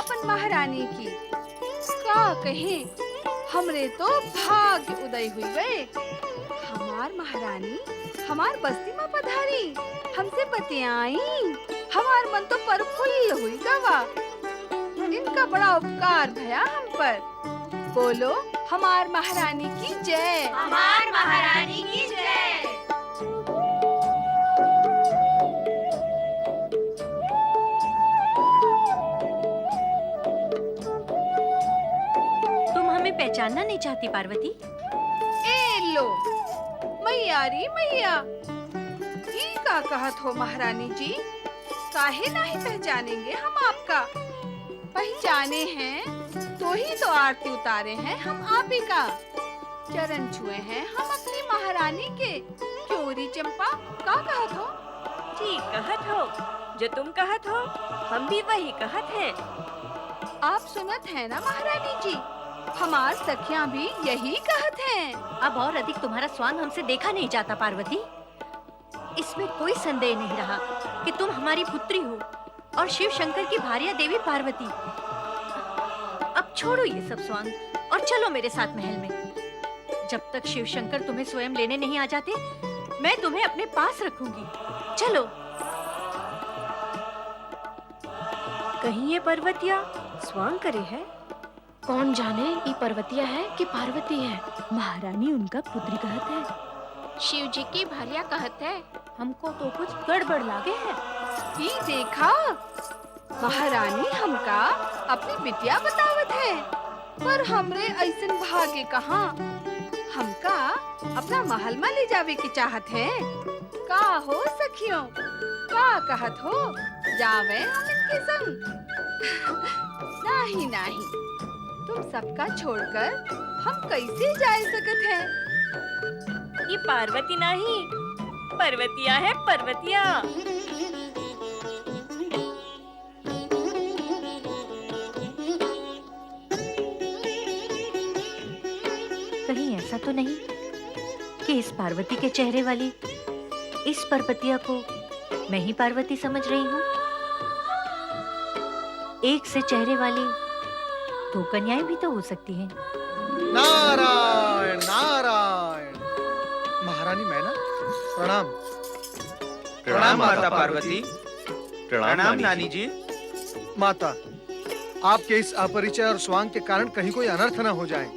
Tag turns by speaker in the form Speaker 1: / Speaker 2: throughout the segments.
Speaker 1: अपन महारानी की। का कहें, हमरे तो भाग्य उदय हुई गए। हमार महारानी हमार बस्ती में पधारी, हमसे बतियाई, हमार मन तो प्रफुल्ल हुई गवा। इनका बड़ा उपकार भया हम पर। बोलो हमार महारानी की जय।
Speaker 2: हमार महारानी की जय।
Speaker 3: तुम हमें पहचानना नहीं चाहती पार्वती?
Speaker 1: ए लो मैया री मैया, ई का कहत हो महारानी जी? काहे नहीं पहचानेंगे हम आपका? पहचाने हैं तो ही तो आरती उतारे हैं हम आप ही का। चरण छुए हैं हम अपनी महारानी के। क्यों री चंपा, का कहत हो?
Speaker 3: ठीक कहत हो, जो तुम कहत हो हम भी वही कहत हैं।
Speaker 1: आप सुनत हैं ना महारानी जी, हमार सखियां भी यही कहत हैं।
Speaker 3: अब और अधिक तुम्हारा स्वांग हमसे देखा नहीं जाता पार्वती। इसमें कोई संदेह नहीं रहा कि तुम हमारी पुत्री हो और शिव शंकर की भार्या देवी पार्वती। अब छोड़ो ये सब स्वांग और चलो मेरे साथ महल में। जब तक शिव शंकर तुम्हें स्वयं लेने नहीं आ जाते, मैं तुम्हें अपने पास रखूंगी। चलो। कहीं ये पर्वतिया स्वांग करे है?
Speaker 4: कौन जाने ये पर्वतिया है कि पार्वती है।
Speaker 3: महारानी उनका पुत्री कहत है।
Speaker 4: शिव जी की भार्या कहत है।
Speaker 3: हमको तो कुछ गड़बड़ लागे है।
Speaker 1: ही देखा, महारानी हमका अपनी बिटिया बतावत है, पर हमरे ऐसन भागे कहाँ। हमका अपना महल में ले जावे की चाहत है। का हो सखियों, का कहत हो? जावे हम इनके संग? नहीं नहीं, तुम सबका छोड़कर हम कैसे जा सकत हैं?
Speaker 3: ये पार्वती नहीं, पर्वतिया है, पर्वतिया। कहीं ऐसा तो नहीं कि इस पार्वती के चेहरे वाली इस पर्वतिया को मैं ही पार्वती समझ रही हूँ? एक से चेहरे वाली दो कन्याएं भी तो हो सकती हैं।
Speaker 5: नारायण नारायण। महारानी मैना, प्रणाम।
Speaker 6: प्रणाम माता पार्वती।
Speaker 5: प्रणाम
Speaker 6: नानी जी।
Speaker 5: माता, आपके इस अपरिचय और स्वांग के कारण कहीं कोई अनर्थ न हो जाए।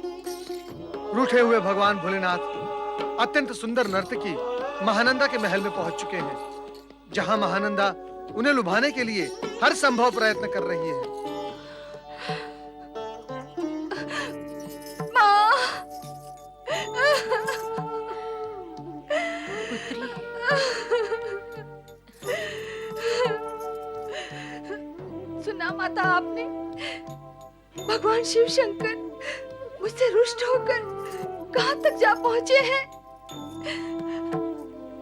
Speaker 5: रूठे हुए भगवान भोलेनाथ अत्यंत सुंदर नर्तकी महानंदा के महल में पहुंच चुके हैं, जहां महानंदा उन्हें लुभाने के लिए हर संभव प्रयत्न कर रही है।
Speaker 1: माँ, सुना माता आपने? भगवान शिव शंकर मुझसे रुष्ट होकर कहां तक जा पहुंचे हैं।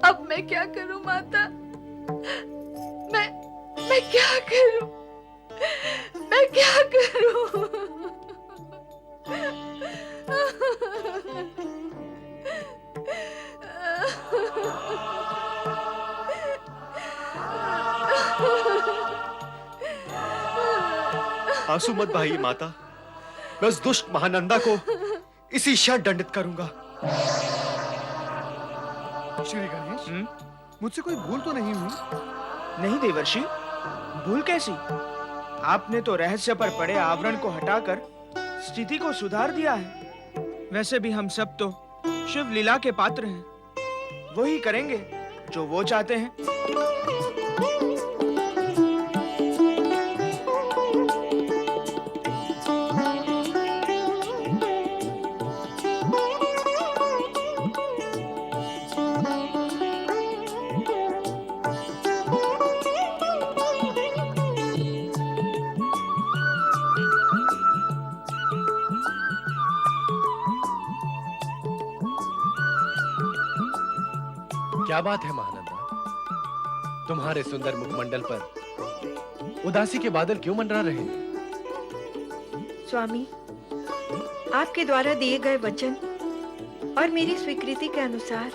Speaker 1: अब मैं क्या करूं माता? मैं क्या करूं? मैं क्या करूं?
Speaker 7: आंसू मत बहाइए माता, मैं उस दुष्ट महानंदा को इसी क्षण दंडित करूंगा।
Speaker 5: श्री गणेश, मुझसे कोई भूल तो नहीं हुई?
Speaker 6: नहीं देवर्षि, भूल कैसी? आपने तो रहस्य पर पड़े आवरण को हटाकर स्थिति को सुधार दिया है। वैसे भी हम सब तो शिव लीला के पात्र हैं। वो ही करेंगे जो वो चाहते हैं।
Speaker 7: क्या बात है महानंदा, तुम्हारे सुंदर मुखमंडल पर उदासी के बादल क्यों मंडरा रहे हैं?
Speaker 8: स्वामी, आपके द्वारा दिए गए वचन और मेरी स्वीकृति के अनुसार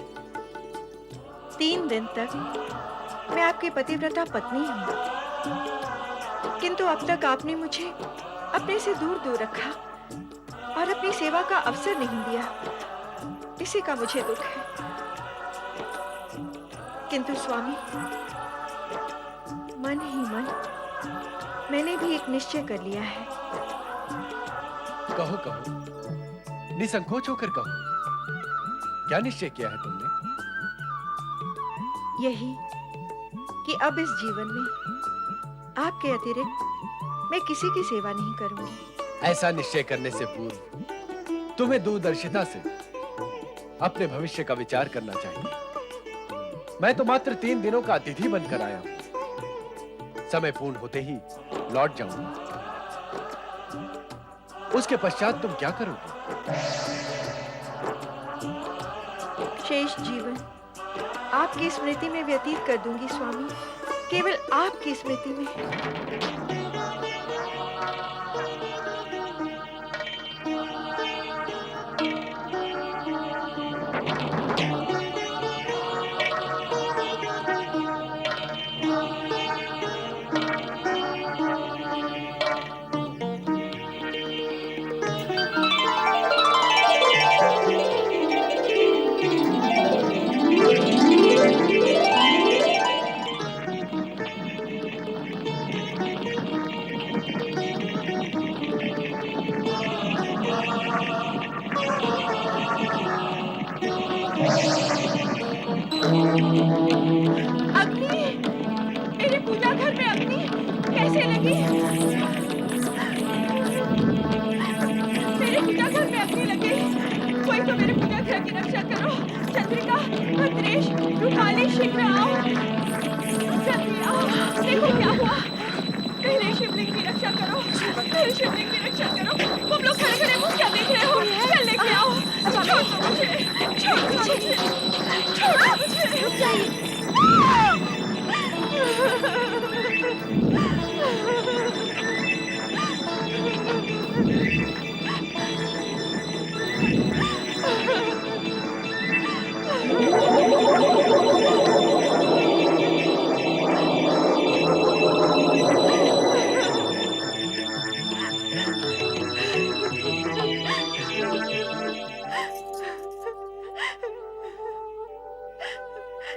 Speaker 8: 3 दिन तक मैं आपकी पतिव्रता पत्नी हूँ। किंतु अब तक आपने मुझे अपने से दूर दूर रखा और अपनी सेवा का अवसर नहीं दिया। इसी का मुझे दुख है। किंतु स्वामी, मन ही मन मैंने भी एक निश्चय कर लिया है।
Speaker 7: कहो कहो, निसंकोच होकर कहो, क्या निश्चय किया है तुमने?
Speaker 8: यही कि अब इस जीवन में आपके अतिरिक्त मैं किसी की सेवा नहीं करूंगी।
Speaker 7: ऐसा निश्चय करने से पूर्व तुम्हें दूरदर्शिता से अपने भविष्य का विचार करना चाहिए। मैं तो मात्र 3 दिनों का अतिथि बनकर आया हूं। समय पूर्ण होते ही लौट जाऊंगा। उसके पश्चात तुम क्या करोगे?
Speaker 8: शेष जीवन आपकी स्मृति में व्यतीत कर दूंगी स्वामी, केवल आपकी स्मृति में। अग्नि, मेरे पूजा घर में अग्नि कैसे लगी? मेरे पूजा घर में अग्नि लगी। कोई तो मेरे पूजा घर की रक्षा करो। चंद्रिका, भद्रेश, रुपाली, शीघ्र आओ। जल्दी आओ, देखो क्या हुआ। मेरे शिवलिंग की रक्षा करो। मेरे शिवलिंग की रक्षा करो। तुम लोग खड़े खड़े मुझे क्या देख रहे हो? चल लेके आओ। छोड़ दो मुझे, छोड़ दो मुझे, छोड़ दो मुझे। रुक जाइए।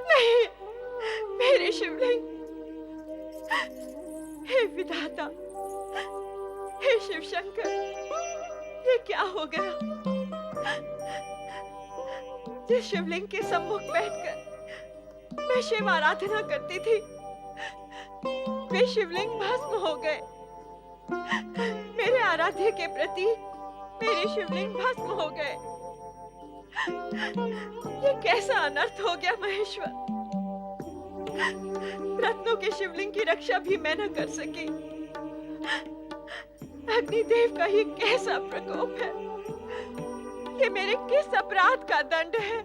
Speaker 8: नहीं, मेरे शिवलिंग। हे विधाता, हे शिव शंकर, ये क्या हो गया? जिस शिवलिंग के सम्मुख बैठकर मैं शिव आराधना करती थी, वे शिवलिंग भस्म हो गए। मेरे आराध्य के प्रति मेरे शिवलिंग भस्म हो गए। ये कैसा अनर्थ हो गया महेश्वर। रत्नों के शिवलिंग की रक्षा भी मैं न कर सकी। अग्निदेव का ये कैसा प्रकोप है। ये मेरे किस अपराध का दंड है।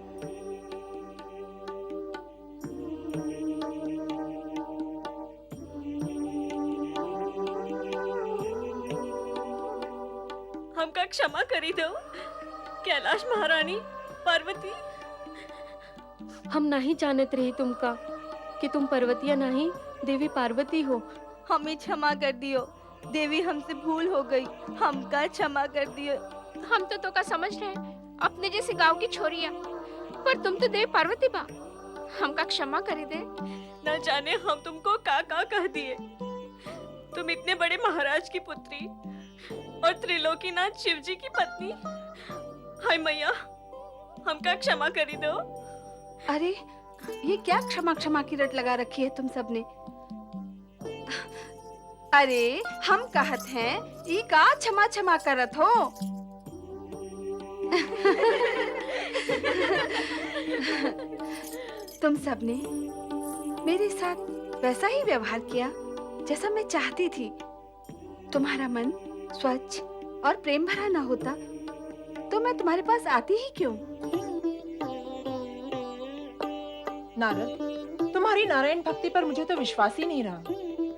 Speaker 3: हमका क्षमा करी दो कैलाश महारानी पार्वती।
Speaker 4: हम नहीं जानत रही तुमका कि तुम पर्वतिया नहीं देवी पार्वती हो।
Speaker 1: हमें क्षमा कर दियो देवी, हमसे भूल हो गई। हमका क्षमा कर दियो।
Speaker 4: हम तो का समझ रहे अपने जैसे गांव की छोरिया, पर तुम तो देवी पार्वती बा। हमका क्षमा करी दे।
Speaker 3: न जाने हम तुमको का कह दिए। तुम इतने बड़े महाराज की पुत्री और त्रिलोकीनाथ शिवजी की पत्नी। हाय मैया, हमका क्षमा करी दो।
Speaker 1: अरे ये क्या क्षमा क्षमा की रट लगा रखी है तुम सबने। अरे हम कहत हैं ई का क्षमा क्षमा करत हो। तुम सबने मेरे साथ वैसा ही व्यवहार किया जैसा मैं चाहती थी। तुम्हारा मन स्वच्छ और प्रेम भरा ना होता तो मैं तुम्हारे पास आती ही क्यों।
Speaker 9: नारद, तुम्हारी नारायण भक्ति पर मुझे तो विश्वास ही नहीं रहा।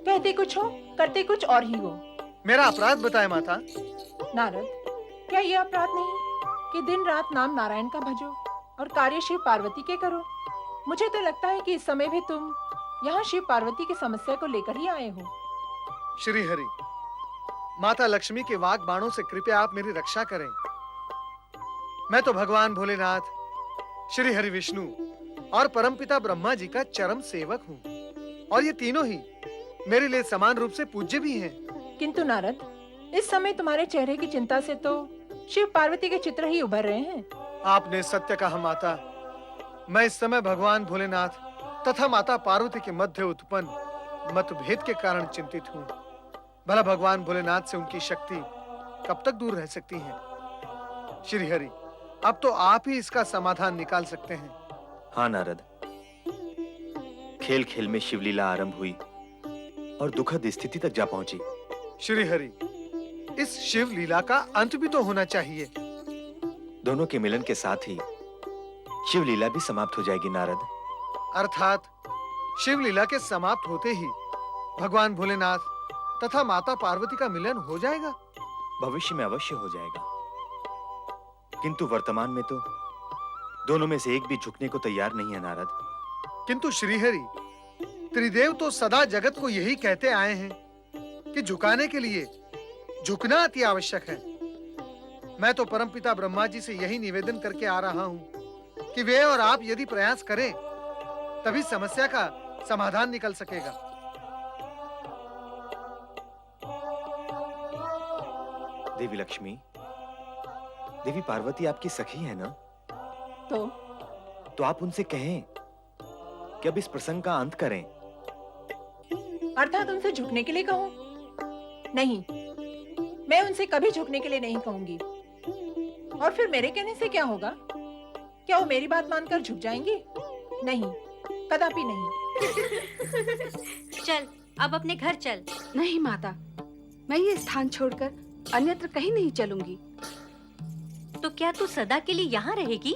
Speaker 9: कहते कुछ हो, करते कुछ और ही हो।
Speaker 5: मेरा अपराध बताए माता।
Speaker 9: नारद, क्या यह अपराध नहीं कि दिन रात नाम नारायण का भजो और कार्य शिव पार्वती के करो? मुझे तो लगता है कि इस समय भी तुम यहाँ शिव पार्वती की समस्या को लेकर ही आए हो।
Speaker 5: श्री हरि, माता लक्ष्मी के वाग बाणों से कृपया आप मेरी रक्षा करें। मैं तो भगवान भोलेनाथ, श्री हरि विष्णु और परमपिता ब्रह्मा जी का चरम सेवक हूँ, और ये तीनों ही मेरे लिए समान रूप से पूज्य भी हैं।
Speaker 9: किंतु नारद, इस समय तुम्हारे चेहरे की चिंता से तो शिव पार्वती के चित्र ही उभर रहे हैं।
Speaker 5: आपने सत्य कहा माता। मैं इस समय भगवान भोलेनाथ तथा माता पार्वती के मध्य उत्पन्न मतभेद के कारण चिंतित हूँ। भला भगवान भोलेनाथ से उनकी शक्ति कब तक दूर रह सकती है? श्री हरि, अब तो आप ही इसका समाधान निकाल सकते हैं।
Speaker 10: हाँ नारद, खेल खेल में शिवलीला आरंभ हुई और दुखद स्थिति तक जा पहुंची।
Speaker 5: श्री हरि, इस शिव लीला का अंत भी तो होना चाहिए।
Speaker 10: दोनों के मिलन के साथ ही शिवलीला भी समाप्त हो जाएगी नारद।
Speaker 5: अर्थात शिव लीला के समाप्त होते ही भगवान भोलेनाथ तथा माता पार्वती का मिलन हो जाएगा।
Speaker 10: भविष्य में अवश्य हो जाएगा, किंतु वर्तमान में तो दोनों में से एक भी झुकने को तैयार नहीं है नारद।
Speaker 5: किंतु श्रीहरि, त्रिदेव तो सदा जगत को यही कहते आए हैं कि झुकाने के लिए झुकना अति आवश्यक है। मैं तो परमपिता ब्रह्मा जी से यही निवेदन करके आ रहा हूँ कि वे और आप यदि प्रयास करें तभी समस्या का समाधान निकल सकेगा।
Speaker 10: देवी लक्ष्मी, देवी पार्वती आपकी सखी है ना? तो आप उनसे कहें कि अब इस प्रसंग का अंत करें।
Speaker 9: अर्थात उनसे झुकने के लिए कहूं? नहीं, मैं उनसे कभी झुकने के लिए नहीं कहूंगी। और फिर मेरे कहने से क्या होगा? क्या वो मेरी बात मानकर झुक जाएंगी? नहीं, कदापि नहीं।
Speaker 3: चल, अब अपने घर चल।
Speaker 1: नहीं माता, मैं ये स्थान छोड़कर अन्यत्र कहीं नहीं चलूंगी।
Speaker 3: तो क्या तू सदा के लिए यहाँ रहेगी?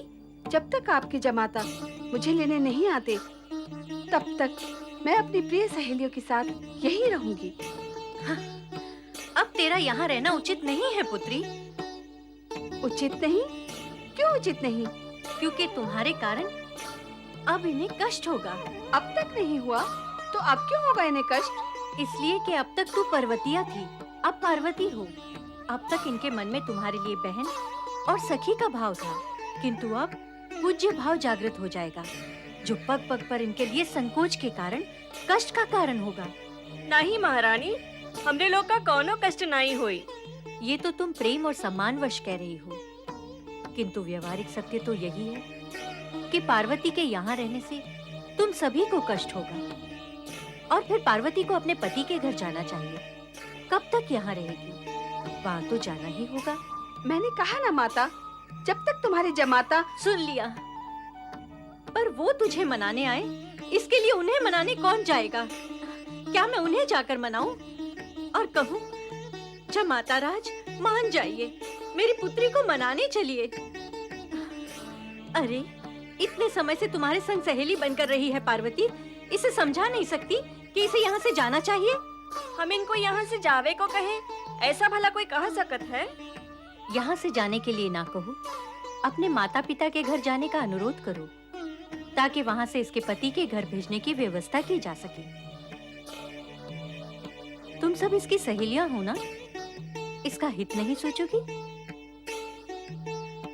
Speaker 1: जब तक आपके जमाता मुझे लेने नहीं आते, तब तक मैं अपनी प्रिय सहेलियों के साथ यहीं रहूंगी।
Speaker 3: हाँ, अब तेरा यहाँ रहना उचित नहीं है पुत्री।
Speaker 1: उचित नहीं? क्यों उचित नहीं?
Speaker 3: क्योंकि तुम्हारे कारण अब इन्हें कष्ट होगा।
Speaker 1: अब तक नहीं हुआ तो अब क्यों होगा इन्हें कष्ट?
Speaker 3: इसलिए कि अब तक तू पर्वतिया थी, अब पार्वती हो। अब तक इनके मन में तुम्हारे लिए बहन और सखी का भाव था, किंतु अब पूज्य भाव जागृत हो जाएगा, जो पग पग पर इनके लिए संकोच के कारण कष्ट का कारण होगा।
Speaker 2: नहीं महारानी, हमरे लोग का कोनो कष्ट नहीं हुई।
Speaker 3: ये तो तुम प्रेम और सम्मानवश कह रही हो, किंतु व्यवहारिक सत्य तो यही है कि पार्वती के यहाँ रहने से तुम सभी को कष्ट होगा। और फिर पार्वती को अपने पति के घर जाना चाहिए। कब तक यहाँ रहेगी? वहाँ तो जाना ही होगा।
Speaker 1: मैंने कहा ना माता, जब तक तुम्हारे जमाता।
Speaker 3: सुन लिया, पर वो तुझे मनाने आए, इसके लिए उन्हें मनाने कौन जाएगा? क्या मैं उन्हें जाकर मनाऊं और कहूं, जमाता राज मान जाइए, मेरी पुत्री को मनाने चलिए। अरे, इतने समय से तुम्हारे संग सहेली बनकर रही है पार्वती, इसे समझा नहीं सकती कि इसे यहाँ से जाना चाहिए?
Speaker 2: हम इनको यहाँ से जावे को कहे, ऐसा भला कोई कह सकत है?
Speaker 3: यहाँ से जाने के लिए ना कहो, अपने माता पिता के घर जाने का अनुरोध करो, ताकि वहाँ से इसके पति के घर भेजने की व्यवस्था की जा सके। तुम सब इसकी सहेलियां हो ना, इसका हित नहीं सोचोगी?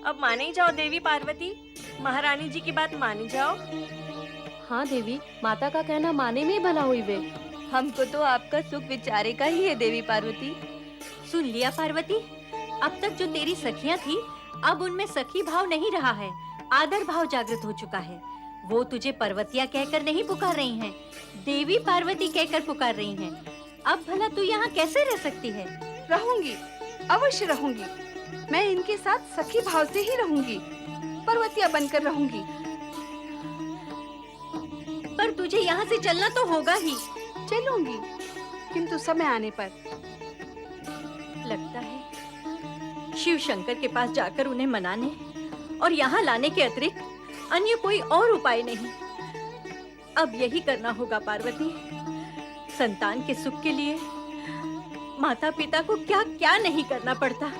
Speaker 2: अब माने जाओ देवी पार्वती, महारानी जी की बात मानी जाओ।
Speaker 8: हाँ देवी, माता का कहना माने में भला हुई वे। हमको तो आपका सुख विचारे का ही है देवी पार्वती।
Speaker 3: सुन लिया पार्वती, अब तक जो तेरी सखियां थी, अब उनमें सखी भाव नहीं रहा है, आदर भाव जागृत हो चुका है। वो तुझे पर्वतिया कहकर नहीं पुकार रही हैं, देवी पार्वती कहकर पुकार रही हैं। अब भला तू यहाँ कैसे रह सकती है?
Speaker 1: रहूंगी, अवश्य रहूंगी। मैं इनके साथ सखी भाव से ही रहूंगी, पर्वतिया बनकर रहूंगी।
Speaker 3: पर तुझे यहाँ से चलना तो होगा ही।
Speaker 1: चलूंगी, किंतु समय आने पर।
Speaker 3: लगता है शिव शंकर के पास जाकर उन्हें मनाने और यहाँ लाने के अतिरिक्त अन्य कोई और उपाय नहीं। अब यही करना होगा पार्वती। संतान के सुख के लिए माता पिता को क्या क्या नहीं करना पड़ता।